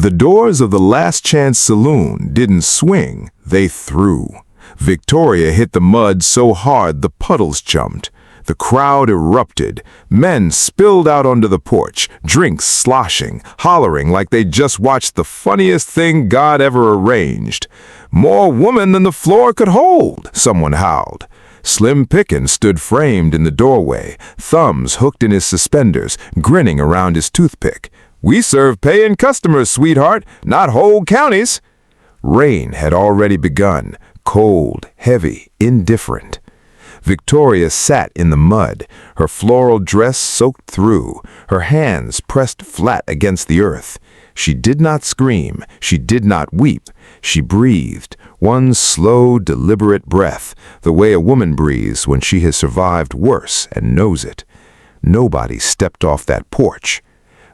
The doors of the Last Chance Saloon didn't swing, they threw. Victoria hit the mud so hard the puddles jumped. The crowd erupted. Men spilled out onto the porch, drinks sloshing, hollering like they'd just watched the funniest thing God ever arranged. "More woman than the floor could hold," someone howled. Slim Pickens stood framed in the doorway, thumbs hooked in his suspenders, grinning around his toothpick. "We serve paying customers, sweetheart, not whole counties." Rain had already begun, cold, heavy, indifferent. Victoria sat in the mud, her floral dress soaked through, her hands pressed flat against the earth. She did not scream, she did not weep. She breathed, one slow, deliberate breath, the way a woman breathes when she has survived worse and knows it. Nobody stepped off that porch.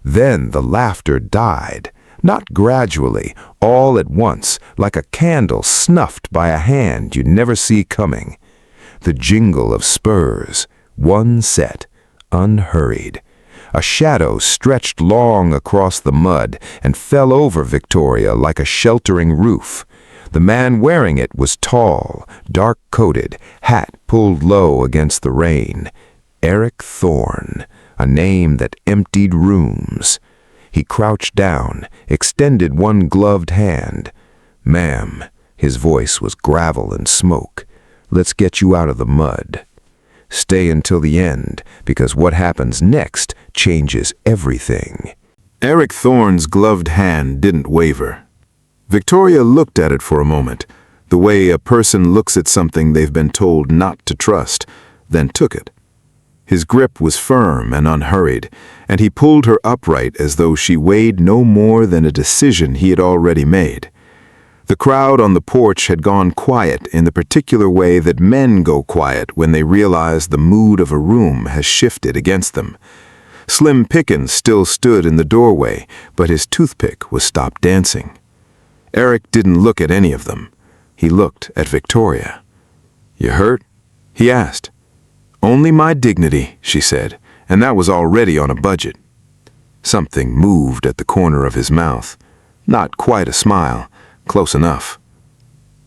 Then the laughter died, not gradually, all at once, like a candle snuffed by a hand you never see coming. The jingle of spurs, one set, unhurried. A shadow stretched long across the mud and fell over Victoria like a sheltering roof. The man wearing it was tall, dark-coated, hat pulled low against the rain. Eric Thorne, a name that emptied rooms. He crouched down, extended one gloved hand. "Ma'am," his voice was gravel and smoke. "Let's get you out of the mud. Stay until the end, because what happens next changes everything." Eric Thorne's gloved hand didn't waver. Victoria looked at it for a moment, the way a person looks at something they've been told not to trust, then took it. His grip was firm and unhurried, and he pulled her upright as though she weighed no more than a decision he had already made. The crowd on the porch had gone quiet in the particular way that men go quiet when they realize the mood of a room has shifted against them. Slim Pickens still stood in the doorway, but his toothpick was stopped dancing. Eric didn't look at any of them. He looked at Victoria. "You hurt?" he asked. "Only my dignity," she said, and that was already on a budget. Something moved at the corner of his mouth. Not quite a smile. Close enough.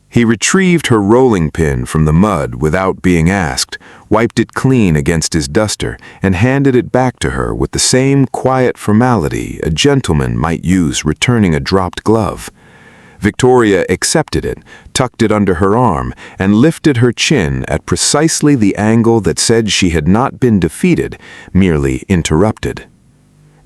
He retrieved her rolling pin from the mud without being asked, wiped it clean against his duster, and handed it back to her with the same quiet formality a gentleman might use returning a dropped glove. Victoria accepted it, tucked it under her arm, and lifted her chin at precisely the angle that said she had not been defeated, merely interrupted.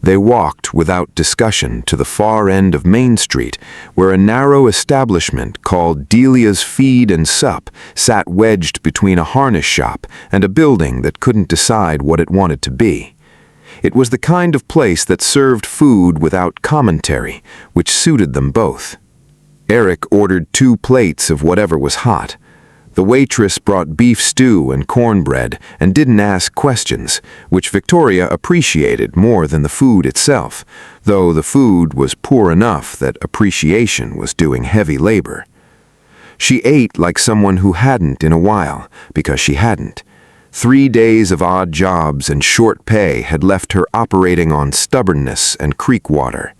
They walked without discussion to the far end of Main Street, where a narrow establishment called Delia's Feed and Sup sat wedged between a harness shop and a building that couldn't decide what it wanted to be. It was the kind of place that served food without commentary, which suited them both. Eric ordered 2 plates of whatever was hot. The waitress brought beef stew and cornbread and didn't ask questions, which Victoria appreciated more than the food itself, though the food was poor enough that appreciation was doing heavy labor. She ate like someone who hadn't in a while, because she hadn't. 3 days of odd jobs and short pay had left her operating on stubbornness and creek water.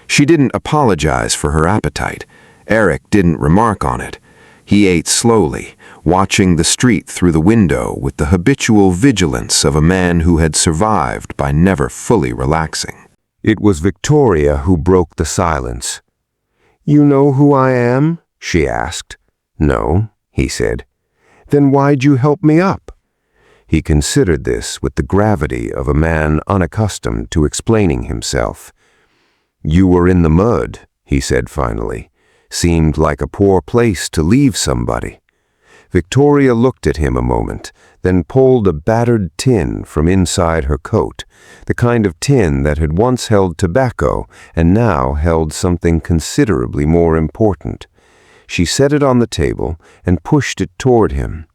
She didn't apologize for her appetite. Eric didn't remark on it. He ate slowly, watching the street through the window with the habitual vigilance of a man who had survived by never fully relaxing. It was Victoria who broke the silence. "You know who I am?" she asked. "No," he said. "Then why'd you help me up?" He considered this with the gravity of a man unaccustomed to explaining himself. "You were in the mud," he said finally. "Seemed like a poor place to leave somebody." Victoria looked at him a moment, then pulled a battered tin from inside her coat, the kind of tin that had once held tobacco and now held something considerably more important. She set it on the table and pushed it toward him.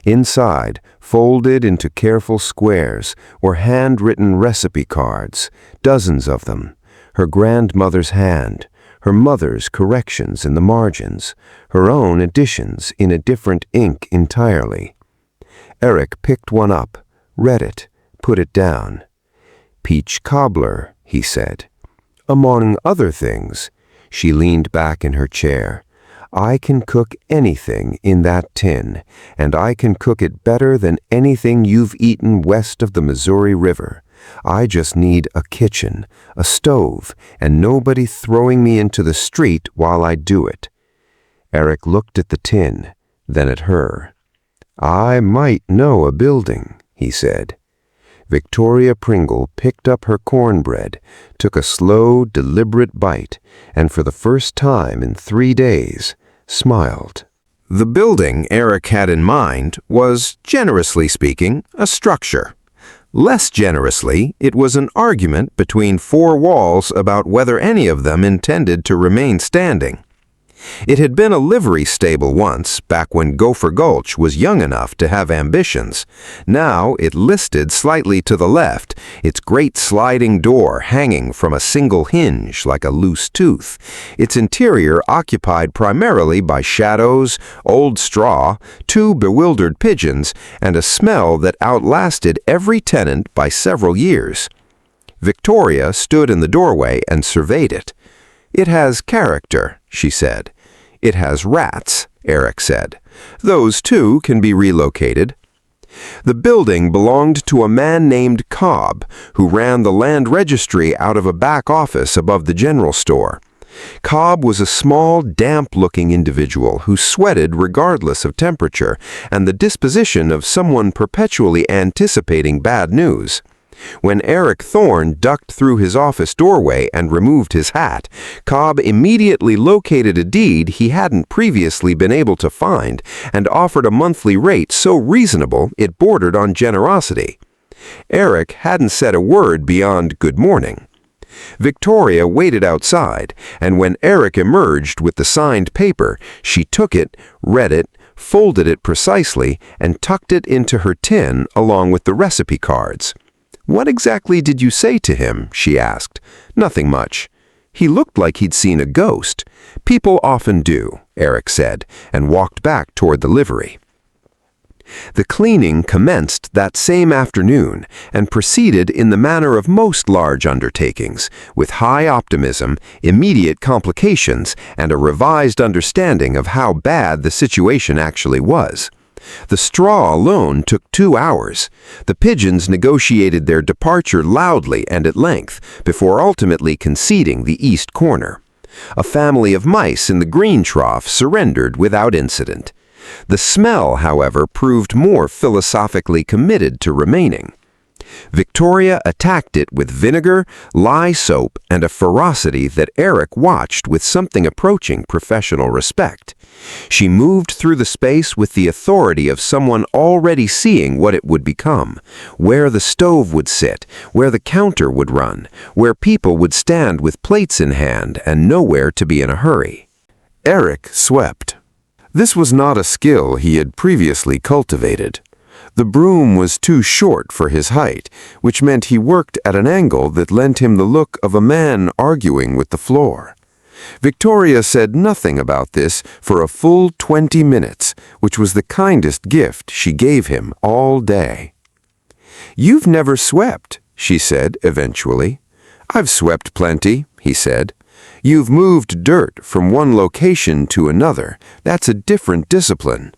Inside, folded into careful squares, were handwritten recipe cards, dozens of them, her grandmother's hand, her mother's corrections in the margins, her own additions in a different ink entirely. Eric picked one up, read it, put it down. "Peach cobbler," he said. "Among other things," She leaned back in her chair. "I can cook anything in that tin, and I can cook it better than anything you've eaten west of the Missouri River. I just need a kitchen, a stove, and nobody throwing me into the street while I do it." Eric looked at the tin, then at her. "I might know a building," he said. Victoria Pringle picked up her cornbread, took a slow, deliberate bite, and for the first time in 3 days, smiled. The building Eric had in mind was, generously speaking, a structure. Less generously, it was an argument between 4 walls about whether any of them intended to remain standing. It had been a livery stable once, back when Gopher Gulch was young enough to have ambitions. Now it listed slightly to the left, its great sliding door hanging from a single hinge like a loose tooth, its interior occupied primarily by shadows, old straw, 2 bewildered pigeons, and a smell that outlasted every tenant by several years. Victoria stood in the doorway and surveyed it. "It has character," she said. "It has rats," Eric said. "Those too can be relocated." The building belonged to a man named Cobb, who ran the land registry out of a back office above the general store. Cobb was a small, damp-looking individual who sweated regardless of temperature and the disposition of someone perpetually anticipating bad news. When Eric Thorne ducked through his office doorway and removed his hat, Cobb immediately located a deed he hadn't previously been able to find and offered a monthly rate so reasonable it bordered on generosity. Eric hadn't said a word beyond good morning. Victoria waited outside, and when Eric emerged with the signed paper, she took it, read it, folded it precisely, and tucked it into her tin along with the recipe cards. "What exactly did you say to him?" she asked. "Nothing much. He looked like he'd seen a ghost." "People often do," Eric said, and walked back toward the livery. The cleaning commenced that same afternoon and proceeded in the manner of most large undertakings, with high optimism, immediate complications, and a revised understanding of how bad the situation actually was. The straw alone took 2 hours. The pigeons negotiated their departure loudly and at length, before ultimately conceding the east corner. A family of mice in the green trough surrendered without incident. The smell, however, proved more philosophically committed to remaining. Victoria attacked it with vinegar, lye soap, and a ferocity that Eric watched with something approaching professional respect. She moved through the space with the authority of someone already seeing what it would become, where the stove would sit, where the counter would run, where people would stand with plates in hand and nowhere to be in a hurry. Eric swept. This was not a skill he had previously cultivated. The broom was too short for his height, which meant he worked at an angle that lent him the look of a man arguing with the floor. Victoria said nothing about this for a full 20 minutes, which was the kindest gift she gave him all day. "You've never swept," she said eventually. "I've swept plenty," he said. "You've moved dirt from one location to another. That's a different discipline."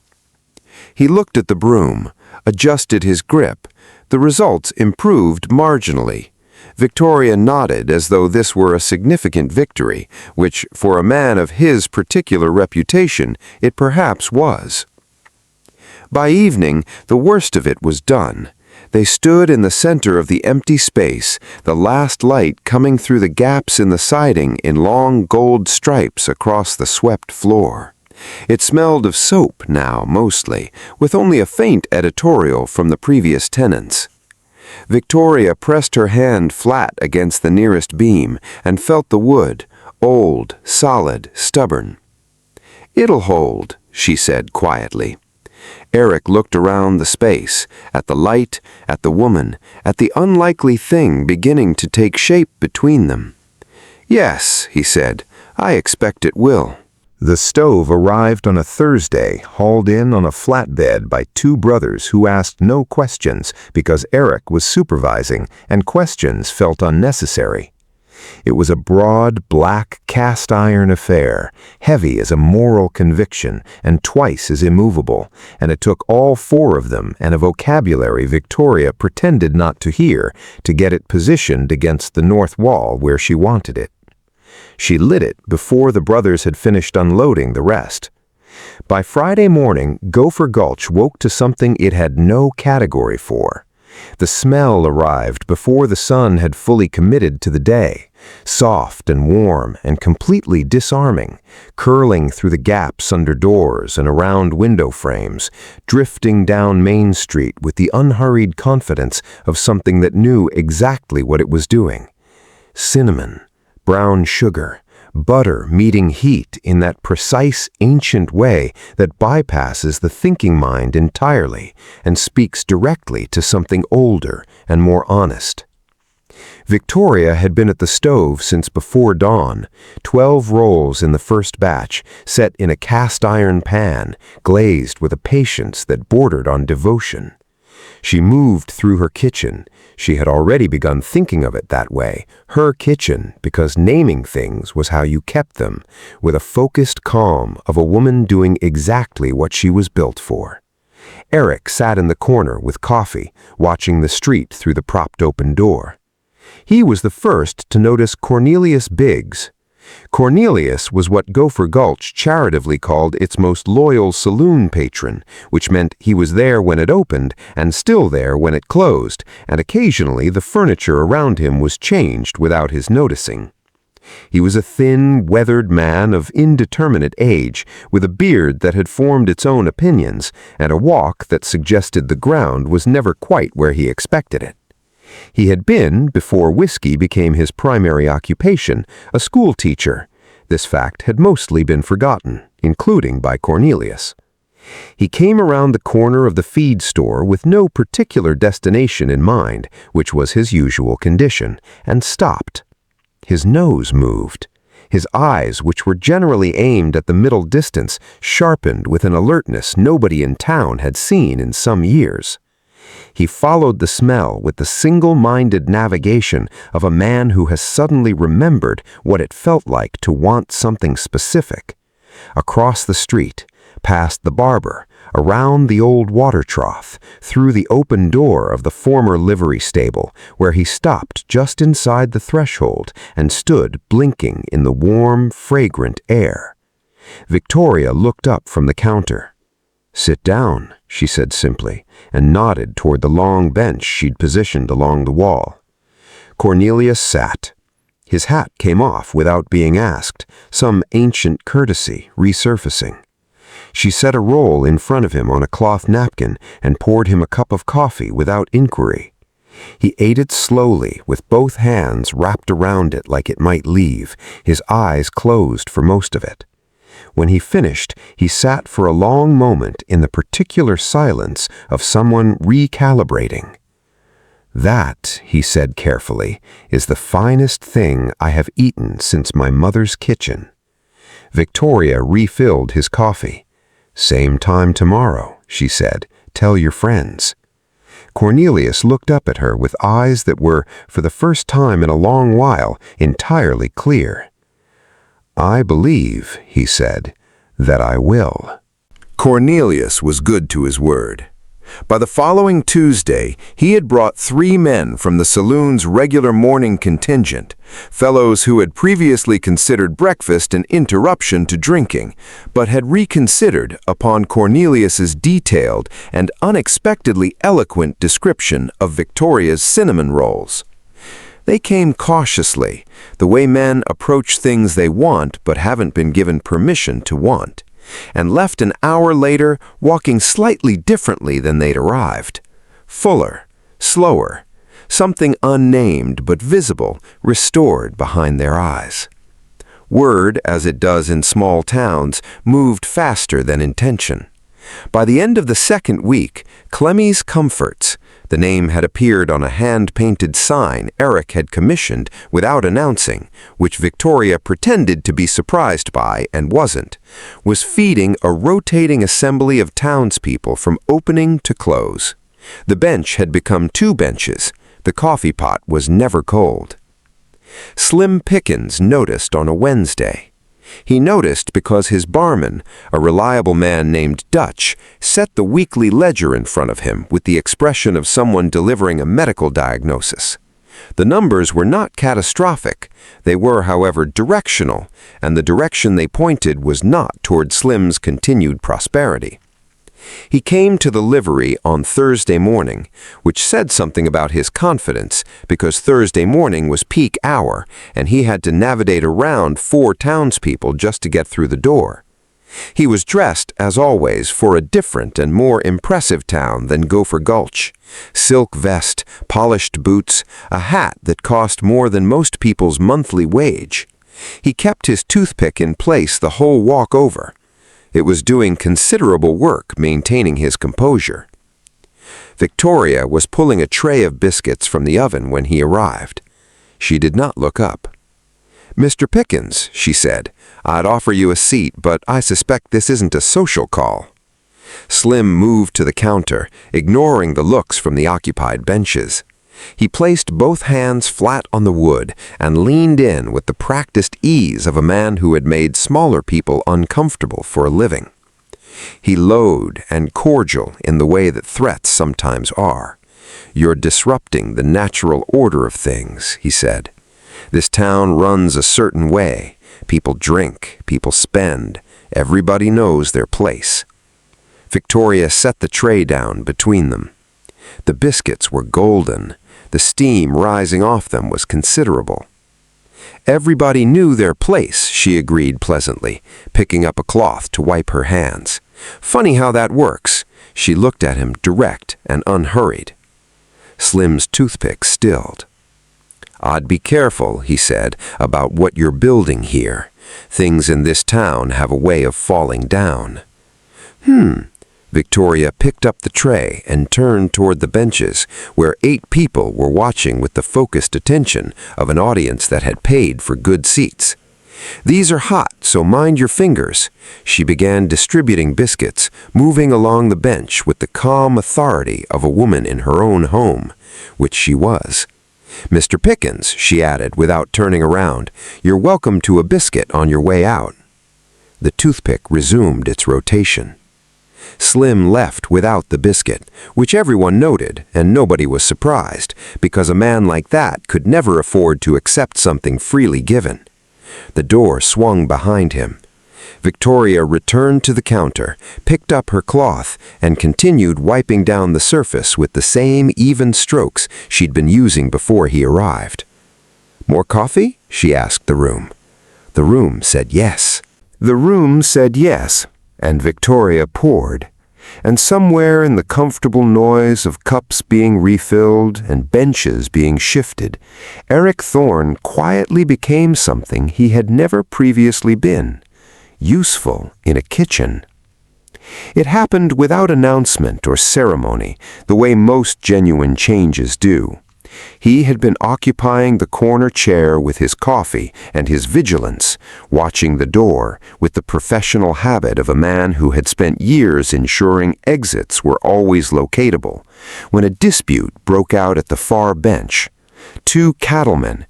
He looked at the broom, adjusted his grip. The results improved marginally. Victoria nodded as though this were a significant victory, which, for a man of his particular reputation, it perhaps was. By evening, the worst of it was done. They stood in the center of the empty space, the last light coming through the gaps in the siding in long gold stripes across the swept floor. It smelled of soap now, mostly, with only a faint editorial from the previous tenants. Victoria pressed her hand flat against the nearest beam and felt the wood, old, solid, stubborn. "It'll hold," she said quietly. Eric looked around the space, at the light, at the woman, at the unlikely thing beginning to take shape between them. "Yes," he said, "I expect it will." The stove arrived on a Thursday, hauled in on a flatbed by 2 brothers who asked no questions because Eric was supervising and questions felt unnecessary. It was a broad, black, cast-iron affair, heavy as a moral conviction and twice as immovable, and it took all four of them and a vocabulary Victoria pretended not to hear to get it positioned against the north wall where she wanted it. She lit it before the brothers had finished unloading the rest. By Friday morning, Gopher Gulch woke to something it had no category for. The smell arrived before the sun had fully committed to the day, soft and warm and completely disarming, curling through the gaps under doors and around window frames, drifting down Main Street with the unhurried confidence of something that knew exactly what it was doing. Cinnamon, brown sugar, butter meeting heat in that precise, ancient way that bypasses the thinking mind entirely and speaks directly to something older and more honest. Victoria had been at the stove since before dawn, 12 rolls in the first batch, set in a cast-iron pan, glazed with a patience that bordered on devotion. She moved through her kitchen. She had already begun thinking of it that way, her kitchen, because naming things was how you kept them, with a focused calm of a woman doing exactly what she was built for. Eric sat in the corner with coffee, watching the street through the propped-open door. He was the first to notice Cornelius Biggs. Cornelius was what Gopher Gulch charitably called its most loyal saloon patron, which meant he was there when it opened and still there when it closed, and occasionally the furniture around him was changed without his noticing. He was a thin, weathered man of indeterminate age, with a beard that had formed its own opinions, and a walk that suggested the ground was never quite where he expected it. He had been, before whiskey became his primary occupation, a school teacher. This fact had mostly been forgotten, including by Cornelius. He came around the corner of the feed store with no particular destination in mind, which was his usual condition, and stopped. His nose moved. His eyes, which were generally aimed at the middle distance, sharpened with an alertness nobody in town had seen in some years. He followed the smell with the single-minded navigation of a man who has suddenly remembered what it felt like to want something specific. Across the street, past the barber, around the old water trough, through the open door of the former livery stable, where he stopped just inside the threshold and stood blinking in the warm, fragrant air. Victoria looked up from the counter. "Sit down," she said simply, and nodded toward the long bench she'd positioned along the wall. Cornelius sat. His hat came off without being asked, some ancient courtesy resurfacing. She set a roll in front of him on a cloth napkin and poured him a cup of coffee without inquiry. He ate it slowly, with both hands wrapped around it like it might leave, his eyes closed for most of it. When he finished, he sat for a long moment in the particular silence of someone recalibrating. "That," he said carefully, "is the finest thing I have eaten since my mother's kitchen." Victoria refilled his coffee. "Same time tomorrow," she said. "Tell your friends." Cornelius looked up at her with eyes that were, for the first time in a long while, entirely clear. "I believe," he said, "that I will." Cornelius was good to his word. By the following Tuesday, he had brought 3 men from the saloon's regular morning contingent, fellows who had previously considered breakfast an interruption to drinking, but had reconsidered upon Cornelius's detailed and unexpectedly eloquent description of Victoria's cinnamon rolls. They came cautiously, the way men approach things they want but haven't been given permission to want, and left an hour later walking slightly differently than they'd arrived. Fuller, slower, something unnamed but visible restored behind their eyes. Word, as it does in small towns, moved faster than intention. By the end of the second week, Clemmie's Comforts, the name had appeared on a hand-painted sign Eric had commissioned without announcing, which Victoria pretended to be surprised by and wasn't, was feeding a rotating assembly of townspeople from opening to close. The bench had become 2 benches. The coffee pot was never cold. Slim Pickens noticed on a Wednesday. He noticed because his barman, a reliable man named Dutch, set the weekly ledger in front of him with the expression of someone delivering a medical diagnosis. The numbers were not catastrophic. They were, however, directional, and the direction they pointed was not toward Slim's continued prosperity. He came to the livery on Thursday morning, which said something about his confidence because Thursday morning was peak hour and he had to navigate around 4 townspeople just to get through the door. He was dressed, as always, for a different and more impressive town than Gopher Gulch. Silk vest, polished boots, a hat that cost more than most people's monthly wage. He kept his toothpick in place the whole walk over. It was doing considerable work maintaining his composure. Victoria was pulling a tray of biscuits from the oven when he arrived. She did not look up. "Mr. Pickens," she said, "I'd offer you a seat, but I suspect this isn't a social call." Slim moved to the counter, ignoring the looks from the occupied benches. He placed both hands flat on the wood and leaned in with the practiced ease of a man who had made smaller people uncomfortable for a living. He lowed and cordial in the way that threats sometimes are. "You're disrupting the natural order of things," he said. "This town runs a certain way. People drink, people spend. Everybody knows their place." Victoria set the tray down between them. The biscuits were golden. The steam rising off them was considerable. "Everybody knew their place," she agreed pleasantly, picking up a cloth to wipe her hands. "Funny how that works." She looked at him direct and unhurried. Slim's toothpick stilled. "I'd be careful," he said, "about what you're building here. Things in this town have a way of falling down." Victoria picked up the tray and turned toward the benches, where 8 people were watching with the focused attention of an audience that had paid for good seats. "These are hot, so mind your fingers." She began distributing biscuits, moving along the bench with the calm authority of a woman in her own home, which she was. "Mr. Pickens," she added without turning around, "you're welcome to a biscuit on your way out." The toothpick resumed its rotation. Slim left without the biscuit, which everyone noted, and nobody was surprised, because a man like that could never afford to accept something freely given. The door swung behind him. Victoria returned to the counter, picked up her cloth, and continued wiping down the surface with the same even strokes she'd been using before he arrived. "More coffee?" she asked the room. The room said yes. The room said yes, and Victoria poured. And somewhere in the comfortable noise of cups being refilled and benches being shifted, Eric Thorne quietly became something he had never previously been. Useful in a kitchen. It happened without announcement or ceremony, the way most genuine changes do. He had been occupying the corner chair with his coffee and his vigilance, watching the door with the professional habit of a man who had spent years ensuring exits were always locatable, when a dispute broke out at the far bench. 2 cattlemen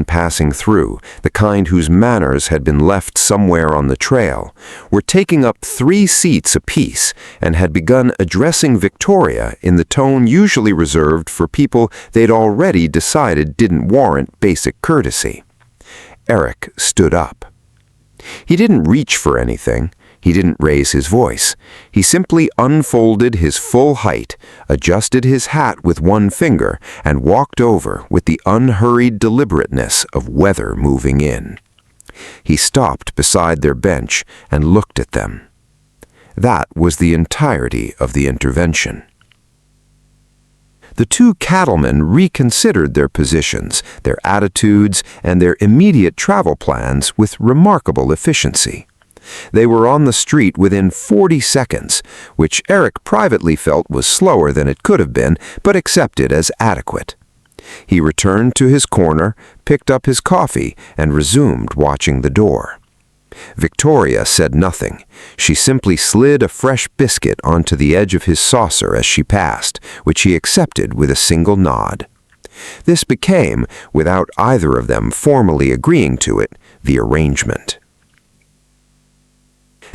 passing through, the kind whose manners had been left somewhere on the trail, were taking up 3 seats apiece and had begun addressing Victoria in the tone usually reserved for people they'd already decided didn't warrant basic courtesy. Eric stood up. He didn't reach for anything. He didn't raise his voice. He simply unfolded his full height, adjusted his hat with one finger, and walked over with the unhurried deliberateness of weather moving in. He stopped beside their bench and looked at them. That was the entirety of the intervention. The 2 cattlemen reconsidered their positions, their attitudes, and their immediate travel plans with remarkable efficiency. They were on the street within 40 seconds, which Eric privately felt was slower than it could have been, but accepted as adequate. He returned to his corner, picked up his coffee, and resumed watching the door. Victoria said nothing. She simply slid a fresh biscuit onto the edge of his saucer as she passed, which he accepted with a single nod. This became, without either of them formally agreeing to it, the arrangement.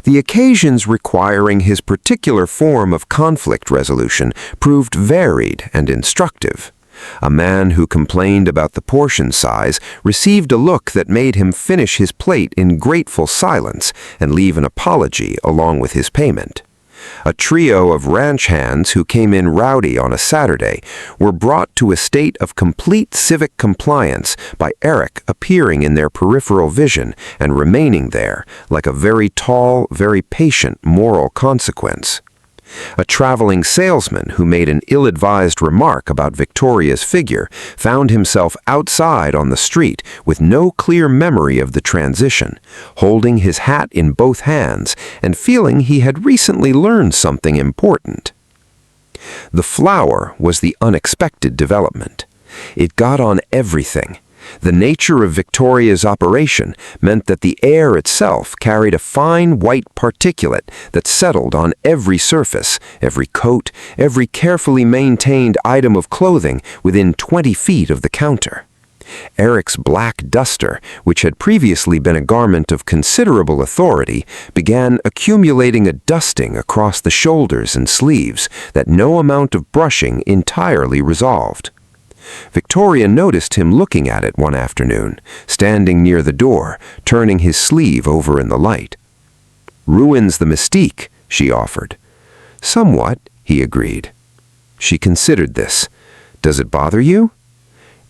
The occasions requiring his particular form of conflict resolution proved varied and instructive. A man who complained about the portion size received a look that made him finish his plate in grateful silence and leave an apology along with his payment. A trio of ranch hands who came in rowdy on a Saturday were brought to a state of complete civic compliance by Eric appearing in their peripheral vision and remaining there like a very tall, very patient moral consequence. A traveling salesman who made an ill-advised remark about Victoria's figure found himself outside on the street with no clear memory of the transition, holding his hat in both hands and feeling he had recently learned something important. The flower was the unexpected development. It got on everything. The nature of Victoria's operation meant that the air itself carried a fine white particulate that settled on every surface, every coat, every carefully maintained item of clothing within 20 feet of the counter. Eric's black duster, which had previously been a garment of considerable authority, began accumulating a dusting across the shoulders and sleeves that no amount of brushing entirely resolved. Victoria noticed him looking at it one afternoon, standing near the door, turning his sleeve over in the light. "Ruins the mystique," she offered. "Somewhat," he agreed. She considered this. "Does it bother you?"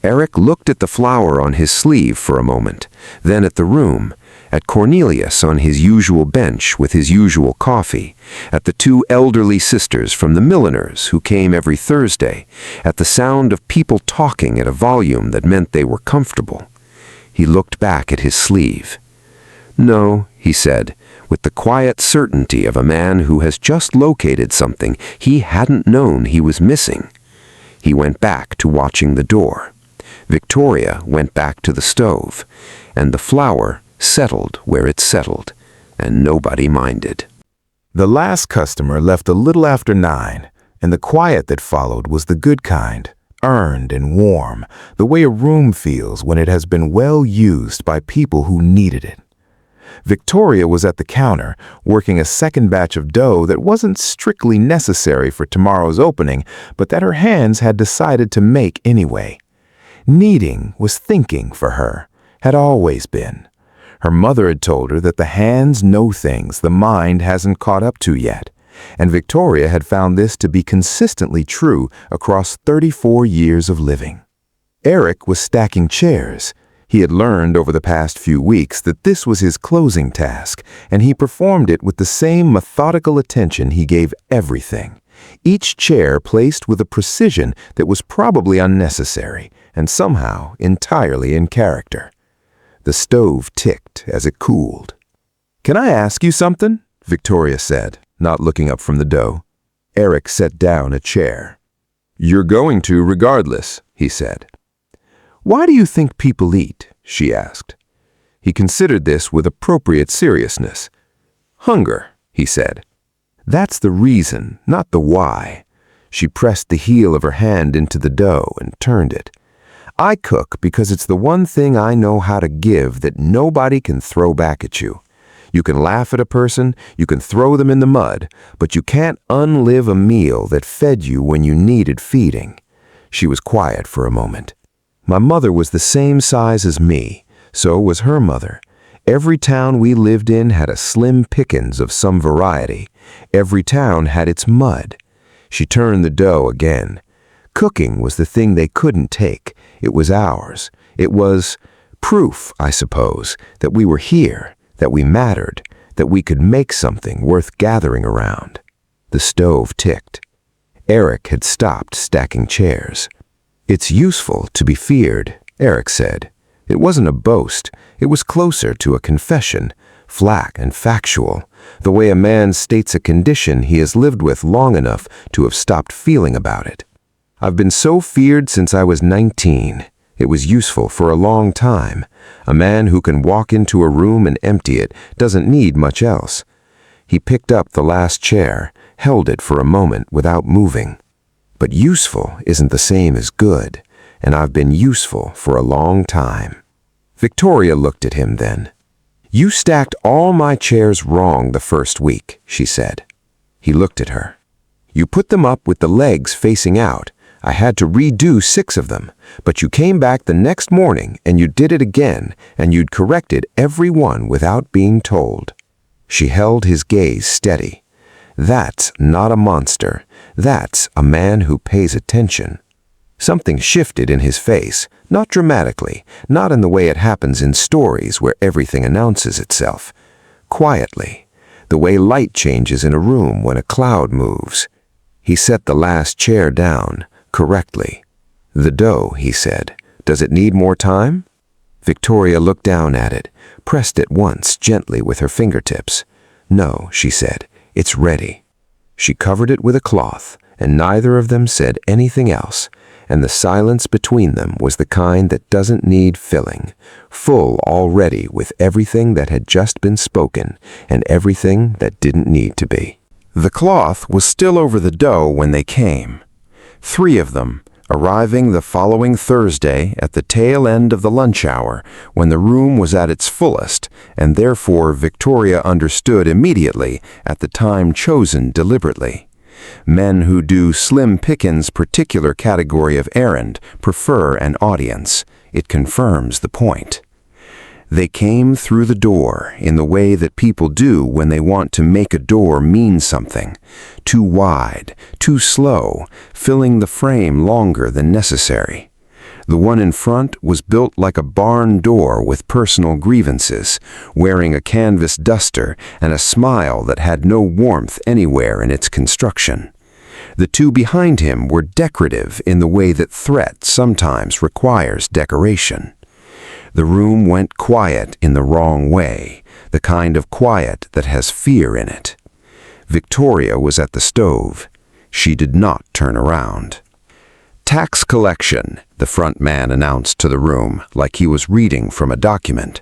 Eric looked at the flower on his sleeve for a moment, then at the room, at Cornelius on his usual bench with his usual coffee, at the two elderly sisters from the milliners who came every Thursday, at the sound of people talking at a volume that meant they were comfortable. He looked back at his sleeve. "No," he said, with the quiet certainty of a man who has just located something he hadn't known he was missing. He went back to watching the door. Victoria went back to the stove, and the flower settled where it settled, and nobody minded. The last customer left a little after 9, and the quiet that followed was the good kind, earned and warm, the way a room feels when it has been well used by people who needed it. Victoria was at the counter, working a second batch of dough that wasn't strictly necessary for tomorrow's opening, but that her hands had decided to make anyway. Kneading was thinking for her, had always been. Her mother had told her that the hands know things the mind hasn't caught up to yet, and Victoria had found this to be consistently true across 34 years of living. Eric was stacking chairs. He had learned over the past few weeks that this was his closing task, and he performed it with the same methodical attention he gave everything. Each chair placed with a precision that was probably unnecessary, and somehow entirely in character. The stove ticked as it cooled. "Can I ask you something?" Victoria said, not looking up from the dough. Eric set down a chair. "You're going to regardless," he said. "Why do you think people eat?" she asked. He considered this with appropriate seriousness. "Hunger," he said. "That's the reason, not the why." She pressed the heel of her hand into the dough and turned it. "I cook because it's the one thing I know how to give that nobody can throw back at you. You can laugh at a person, you can throw them in the mud, but you can't unlive a meal that fed you when you needed feeding." She was quiet for a moment. "My mother was the same size as me, so was her mother. Every town we lived in had a slim pickings of some variety. Every town had its mud." She turned the dough again. Cooking was the thing they couldn't take. It was ours. It was proof, I suppose, that we were here, that we mattered, that we could make something worth gathering around. The stove ticked. Eric had stopped stacking chairs. "It's useful to be feared," Eric said. It wasn't a boast. It was closer to a confession, flat and factual, the way a man states a condition he has lived with long enough to have stopped feeling about it. "I've been so feared since I was 19. It was useful for a long time. A man who can walk into a room and empty it doesn't need much else." He picked up the last chair, held it for a moment without moving. "But useful isn't the same as good. and I've been useful for a long time." Victoria looked at him then. "You stacked all my chairs wrong the first week," she said. He looked at her. "You put them up with the legs facing out. I had to redo 6 of them, but you came back the next morning and you did it again, and you'd corrected every one without being told." She held his gaze steady. "That's not a monster. That's a man who pays attention." Something shifted in his face, not dramatically, not in the way it happens in stories where everything announces itself. Quietly, the way light changes in a room when a cloud moves. He set the last chair down, correctly. "The dough," he said. "Does it need more time?" Victoria looked down at it, pressed it once gently with her fingertips. "No," she said, "it's ready." She covered it with a cloth, and neither of them said anything else, and the silence between them was the kind that doesn't need filling, full already with everything that had just been spoken and everything that didn't need to be. The cloth was still over the dough when they came. 3 of them, arriving the following Thursday at the tail end of the lunch hour when the room was at its fullest, and therefore Victoria understood immediately at the time chosen deliberately. Men who do Slim Pickens' particular category of errand prefer an audience. It confirms the point. They came through the door in the way that people do when they want to make a door mean something. Too wide, too slow, filling the frame longer than necessary. The one in front was built like a barn door with personal grievances, wearing a canvas duster and a smile that had no warmth anywhere in its construction. The 2 behind him were decorative in the way that threat sometimes requires decoration. The room went quiet in the wrong way, the kind of quiet that has fear in it. Victoria was at the stove. She did not turn around. "Tax collection," the front man announced to the room, like he was reading from a document.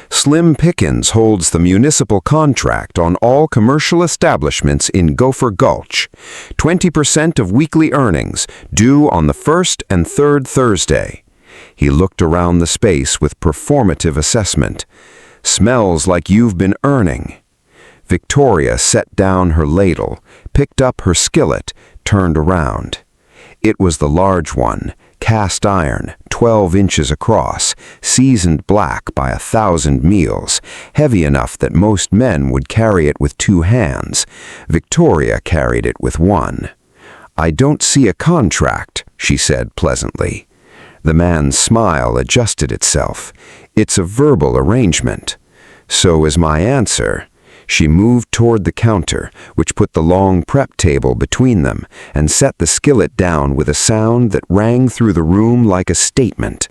"Slim Pickens holds the municipal contract on all commercial establishments in Gopher Gulch. 20% of weekly earnings, due on the 1st and 3rd Thursday. He looked around the space with performative assessment. "Smells like you've been earning." Victoria set down her ladle, picked up her skillet, turned around. It was the large one, cast iron, 12 inches across, seasoned black by 1,000 meals, heavy enough that most men would carry it with 2 hands. Victoria carried it with 1. "I don't see a contract," she said pleasantly. The man's smile adjusted itself. "It's a verbal arrangement." "So is my answer." She moved toward the counter, which put the long prep table between them, and set the skillet down with a sound that rang through the room like a statement.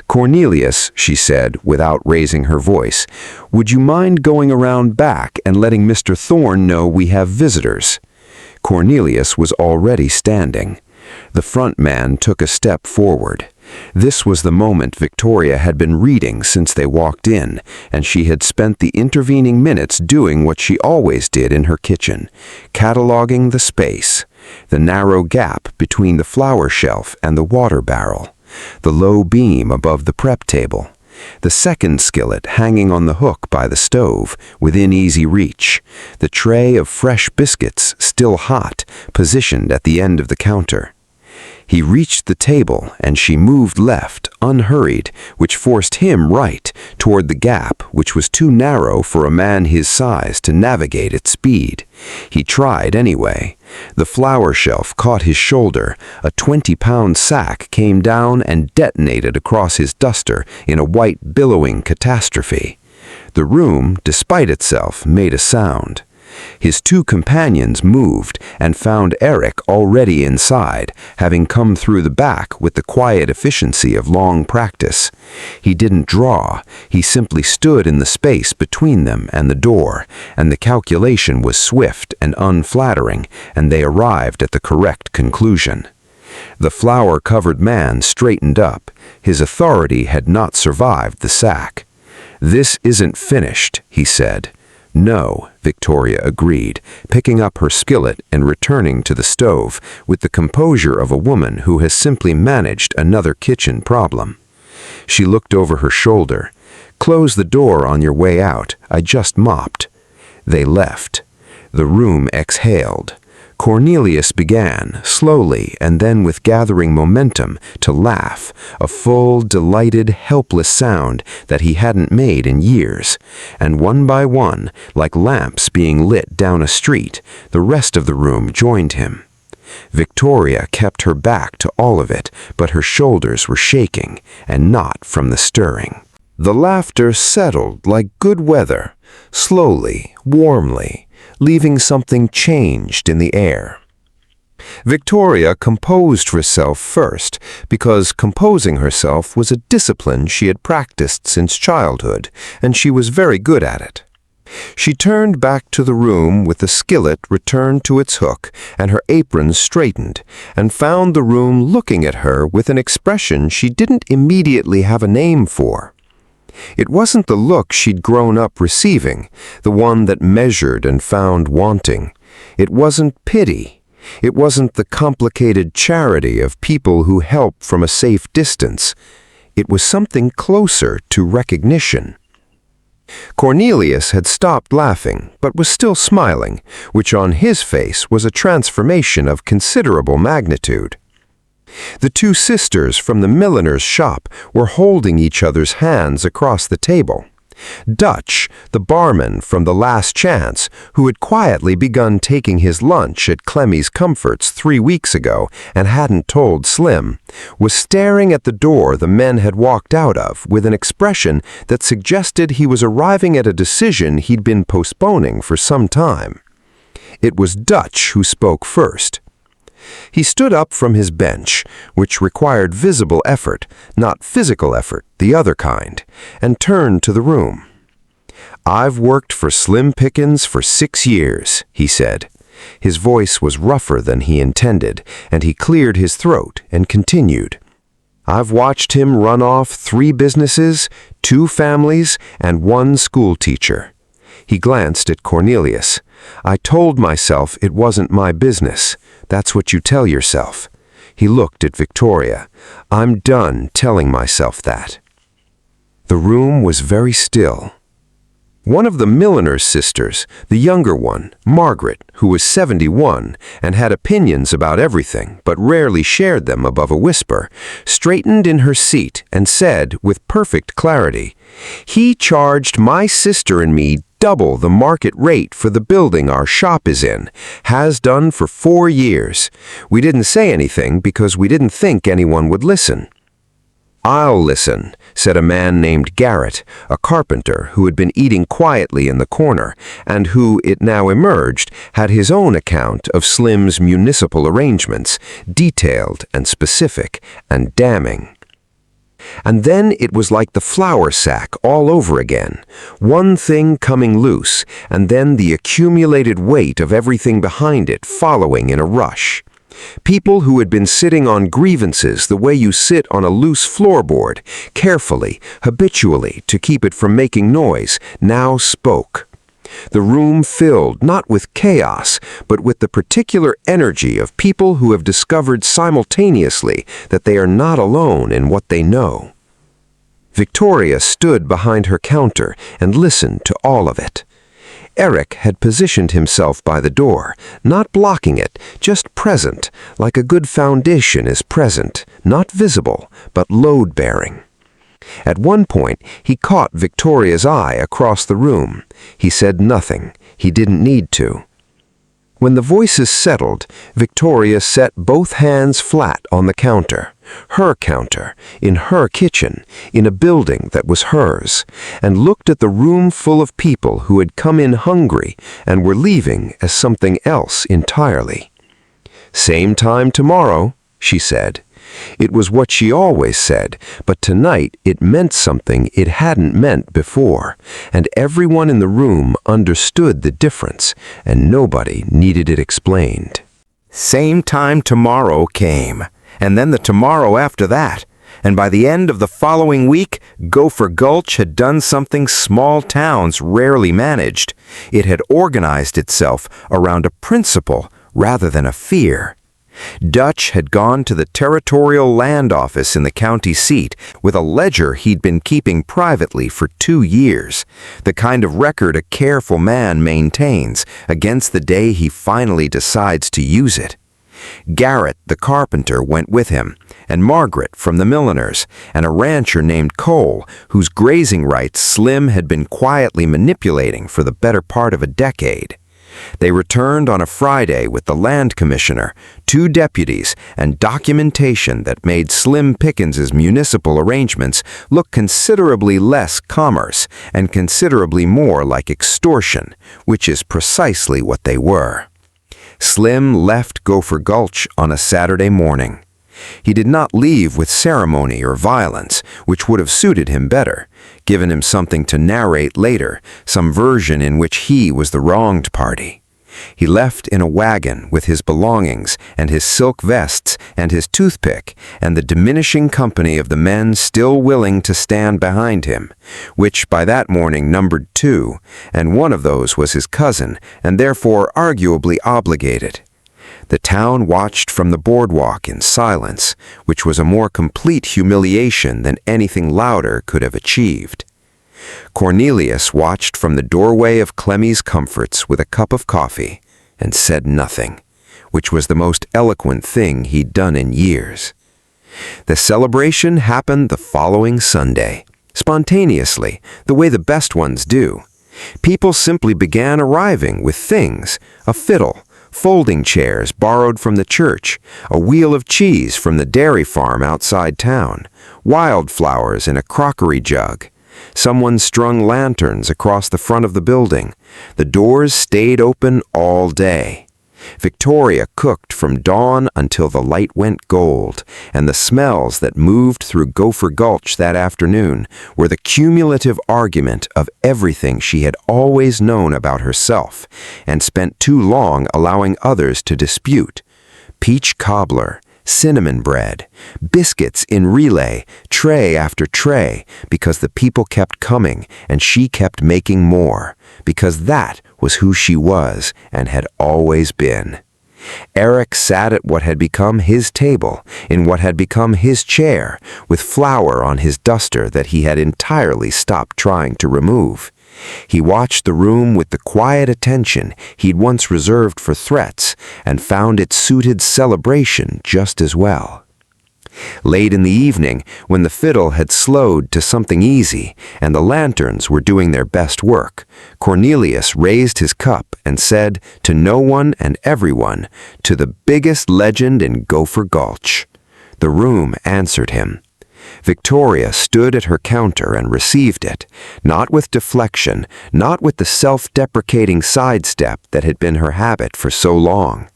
"Cornelius," she said, without raising her voice, "would you mind going around back and letting Mr. Thorne know we have visitors?" Cornelius was already standing. The front man took a step forward. This was the moment Victoria had been reading since they walked in, and she had spent the intervening minutes doing what she always did in her kitchen, cataloging the space, the narrow gap between the flower shelf and the water barrel, the low beam above the prep table, the second skillet hanging on the hook by the stove, within easy reach, the tray of fresh biscuits, still hot, positioned at the end of the counter. He reached the table, and she moved left, unhurried, which forced him right, toward the gap, which was too narrow for a man his size to navigate at speed. He tried anyway. The flower shelf caught his shoulder. A 20-pound sack came down and detonated across his duster in a white, billowing catastrophe. The room, despite itself, made a sound. His 2 companions moved and found Eric already inside, having come through the back with the quiet efficiency of long practice. He didn't draw, he simply stood in the space between them and the door, and the calculation was swift and unflattering, and they arrived at the correct conclusion. The flower-covered man straightened up. His authority had not survived the sack. "This isn't finished," he said. No, Victoria agreed, picking up her skillet and returning to the stove with the composure of a woman who has simply managed another kitchen problem. She looked over her shoulder. "Close the door on your way out. I just mopped." They left. The room exhaled. Cornelius began, slowly and then with gathering momentum, to laugh, a full, delighted, helpless sound that he hadn't made in years. And one by one, like lamps being lit down a street, the rest of the room joined him. Victoria kept her back to all of it, but her shoulders were shaking, and not from the stirring. The laughter settled like good weather, slowly, warmly, leaving something changed in the air. Victoria composed herself first, because composing herself was a discipline she had practiced since childhood, and she was very good at it. She turned back to the room with the skillet returned to its hook and her apron straightened, and found the room looking at her with an expression she didn't immediately have a name for. It wasn't the look she'd grown up receiving, the one that measured and found wanting. It wasn't pity. It wasn't the complicated charity of people who help from a safe distance. It was something closer to recognition. Cornelius had stopped laughing, but was still smiling, which on his face was a transformation of considerable magnitude. The two sisters from the milliner's shop were holding each other's hands across the table. Dutch, the barman from the Last Chance, who had quietly begun taking his lunch at Clemmie's Comforts 3 weeks ago and hadn't told Slim, was staring at the door the men had walked out of with an expression that suggested he was arriving at a decision he'd been postponing for some time. It was Dutch who spoke first. He stood up from his bench, which required visible effort, not physical effort, the other kind, and turned to the room. "I've worked for Slim Pickens for 6 years," he said. His voice was rougher than he intended, and he cleared his throat and continued. "I've watched him run off 3 businesses, 2 families, and 1 school teacher." He glanced at Cornelius. "I told myself it wasn't my business. That's what you tell yourself." He looked at Victoria. "I'm done telling myself that." The room was very still. One of the milliner's sisters, the younger one, Margaret, who was 71 and had opinions about everything but rarely shared them above a whisper, straightened in her seat and said with perfect clarity, "He charged my sister and me double the market rate for the building our shop is in, has done for 4 years. We didn't say anything because we didn't think anyone would listen." "I'll listen," said a man named Garrett, a carpenter who had been eating quietly in the corner, and who, it now emerged, had his own account of Slim's municipal arrangements, detailed and specific and damning. And then it was like the flour sack all over again, one thing coming loose, and then the accumulated weight of everything behind it following in a rush. People who had been sitting on grievances the way you sit on a loose floorboard, carefully, habitually, to keep it from making noise, now spoke. The room filled not with chaos, but with the particular energy of people who have discovered simultaneously that they are not alone in what they know. Victoria stood behind her counter and listened to all of it. Eric had positioned himself by the door, not blocking it, just present, like a good foundation is present, not visible, but load-bearing. At one point, he caught Victoria's eye across the room. He said nothing. He didn't need to. When the voices settled, Victoria set both hands flat on the counter, her counter, in her kitchen, in a building that was hers, and looked at the room full of people who had come in hungry and were leaving as something else entirely. "Same time tomorrow," she said. It was what she always said, but tonight it meant something it hadn't meant before, and everyone in the room understood the difference, and nobody needed it explained. Same time tomorrow came, and then the tomorrow after that, And by the end of the following week, Gopher Gulch had done something small towns rarely managed. It had organized itself around a principle rather than a fear. Dutch had gone to the territorial land office in the county seat with a ledger he'd been keeping privately for 2 years, the kind of record a careful man maintains against the day he finally decides to use it. Garrett, the carpenter, went with him, and Margaret from the milliners, and a rancher named Cole, whose grazing rights Slim had been quietly manipulating for the better part of a decade. They returned on a Friday with the land commissioner, 2 deputies, and documentation that made Slim Pickens's municipal arrangements look considerably less commerce and considerably more like extortion, which is precisely what they were. Slim left Gopher Gulch on a Saturday morning. He did not leave with ceremony or violence, which would have suited him better, given him something to narrate later, some version in which he was the wronged party. He left in a wagon with his belongings and his silk vests and his toothpick and the diminishing company of the men still willing to stand behind him, which by that morning numbered 2, and one of those was his cousin and therefore arguably obligated. The town watched from the boardwalk in silence, which was a more complete humiliation than anything louder could have achieved. Cornelius watched from the doorway of Clemmie's Comforts with a cup of coffee and said nothing, which was the most eloquent thing he'd done in years. The celebration happened the following Sunday, spontaneously, the way the best ones do. People simply began arriving with things, a fiddle, folding chairs borrowed from the church, a wheel of cheese from the dairy farm outside town, wildflowers in a crockery jug. Someone strung lanterns across the front of the building. The doors stayed open all day. Victoria cooked from dawn until the light went gold, and the smells that moved through Gopher Gulch that afternoon were the cumulative argument of everything she had always known about herself, and spent too long allowing others to dispute. Peach cobbler, cinnamon bread, biscuits in relay, tray after tray, because the people kept coming and she kept making more, because that was who she was and had always been. Eric sat at what had become his table, in what had become his chair, with flour on his duster that he had entirely stopped trying to remove. He watched the room with the quiet attention he'd once reserved for threats and found it suited celebration just as well. Late in the evening, when the fiddle had slowed to something easy and the lanterns were doing their best work, Cornelius raised his cup and said to no one and everyone, "To the biggest legend in Gopher Gulch." The room answered him. Victoria stood at her counter and received it, not with deflection, not with the self-deprecating sidestep that had been her habit for so long.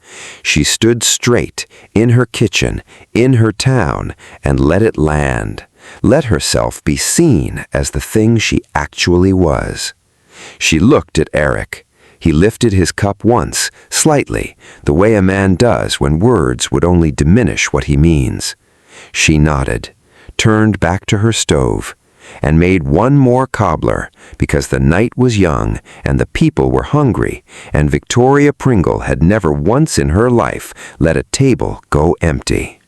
She stood straight, in her kitchen, in her town, and let it land, let herself be seen as the thing she actually was. She looked at Eric. He lifted his cup once, slightly, the way a man does when words would only diminish what he means. She nodded, turned back to her stove, and made one more cobbler, because the night was young and the people were hungry, and Victoria Pringle had never once in her life let a table go empty.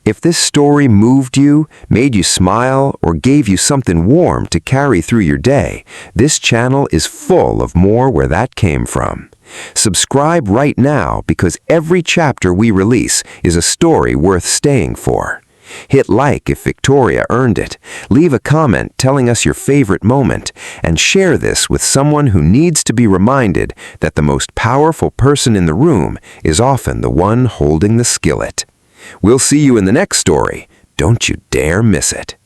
If this story moved you, made you smile, or gave you something warm to carry through your day, this channel is full of more where that came from. Subscribe right now, because every chapter we release is a story worth staying for. Hit like if Victoria earned it, leave a comment telling us your favorite moment, and share this with someone who needs to be reminded that the most powerful person in the room is often the one holding the skillet. We'll see you in the next story. Don't you dare miss it.